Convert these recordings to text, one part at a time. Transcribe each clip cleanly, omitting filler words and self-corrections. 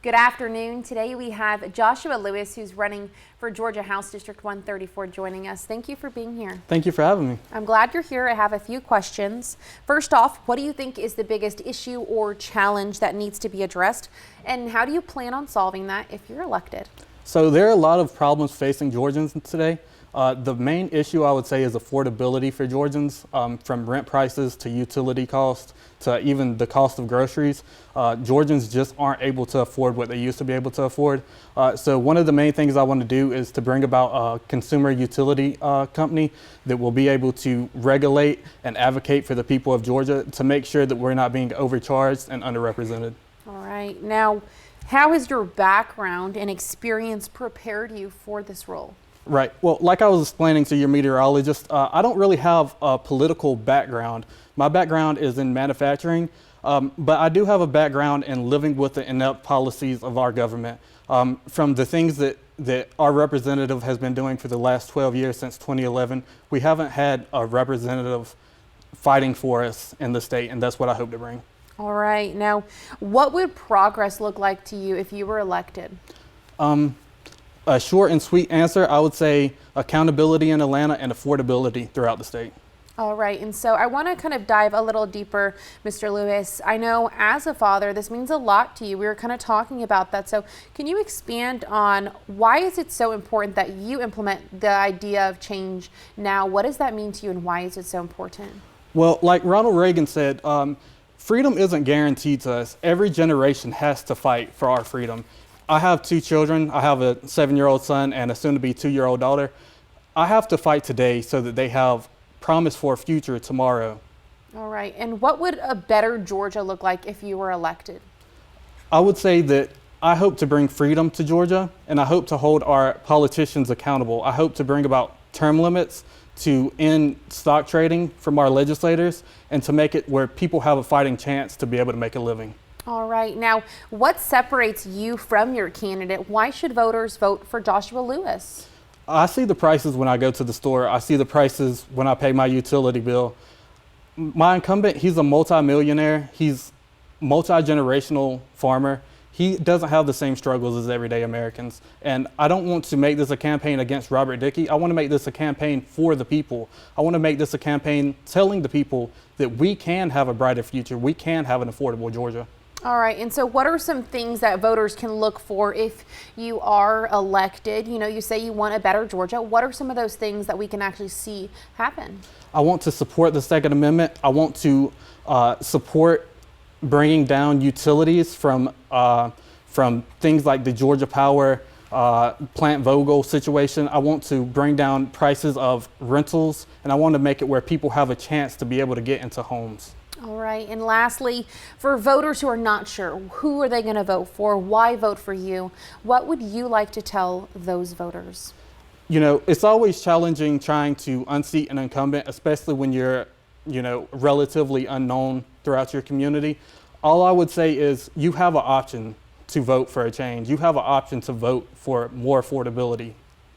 Good afternoon. Today we have Joshua Lewis, who's running for Georgia House District 134, joining us. Thank you for being here. Thank you for having me. I'm glad you're here. I have a few questions. First off, what do you think is the biggest issue or challenge that needs to be addressed? And how do you plan on solving that if you're elected? So there are a lot of problems facing Georgians today. The main issue I would say is affordability for Georgians, from rent prices to utility costs to even the cost of groceries. Georgians just aren't able to afford what they used to be able to afford. So one of the main things I want to do is to bring about a consumer utility company that will be able to regulate and advocate for the people of Georgia to make sure that we're not being overcharged and underrepresented. All right. Now, how has your background and experience prepared you for this role? Right. Well, like I was explaining to your meteorologist, I don't really have a political background. My background is in manufacturing, but I do have a background in living with the inept policies of our government. From the things that our representative has been doing for the last 12 years since 2011, we haven't had a representative fighting for us in the state, and that's what I hope to bring. All right. Now, what would progress look like to you if you were elected? A short and sweet answer, I would say accountability in Atlanta and affordability throughout the state. All right, and so I want to kind of dive a little deeper, Mr. Lewis. I know as a father, this means a lot to you. We were kind of talking about that. So can you expand on why is it so important that you implement the idea of change now? What does that mean to you and why is it so important? Well, like Ronald Reagan said, freedom isn't guaranteed to us. Every generation has to fight for our freedom. I have two children. I have a 7-year-old son and a soon-to-be 2-year-old daughter. I have to fight today so that they have promise for a future tomorrow. All right. And what would a better Georgia look like if you were elected? I would say that I hope to bring freedom to Georgia, and I hope to hold our politicians accountable. I hope to bring about term limits to end stock trading from our legislators and to make it where people have a fighting chance to be able to make a living. All right. Now, what separates you from your candidate? Why should voters vote for Joshua Lewis? I see the prices when I go to the store. I see the prices when I pay my utility bill. My incumbent, he's a multi-millionaire. He's multi-generational farmer. He doesn't have the same struggles as everyday Americans. And I don't want to make this a campaign against Robert Dickey. I want to make this a campaign for the people. I want to make this a campaign telling the people that we can have a brighter future. We can have an affordable Georgia. All right. And so what are some things that voters can look for if you are elected? You know, you say you want a better Georgia. What are some of those things that we can actually see happen? I want to support the Second Amendment. I want to support bringing down utilities from things like the Georgia Power Plant Vogtle situation. I want to bring down prices of rentals, and I want to make it where people have a chance to be able to get into homes. All right. And lastly, for voters who are not sure, who are they going to vote for? Why vote for you? What would you like to tell those voters? You know, it's always challenging trying to unseat an incumbent, especially when you're, relatively unknown throughout your community. All I would say is you have an option to vote for a change. You have an option to vote for more affordability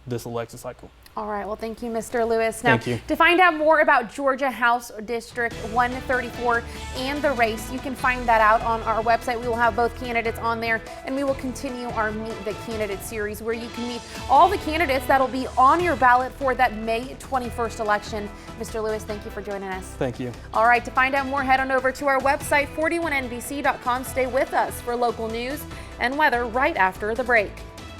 this election cycle. All right. Well, thank you, Mr. Lewis. Now, Thank you. To find out more about Georgia House District 134 and the race, you can find that out on our website. We will have both candidates on there, and we will continue our Meet the Candidate series where you can meet all the candidates that'll be on your ballot for that May 21st election. Mr. Lewis, thank you for joining us. Thank you. All right. To find out more, head on over to our website, 41nbc.com. Stay with us for local news and weather right after the break.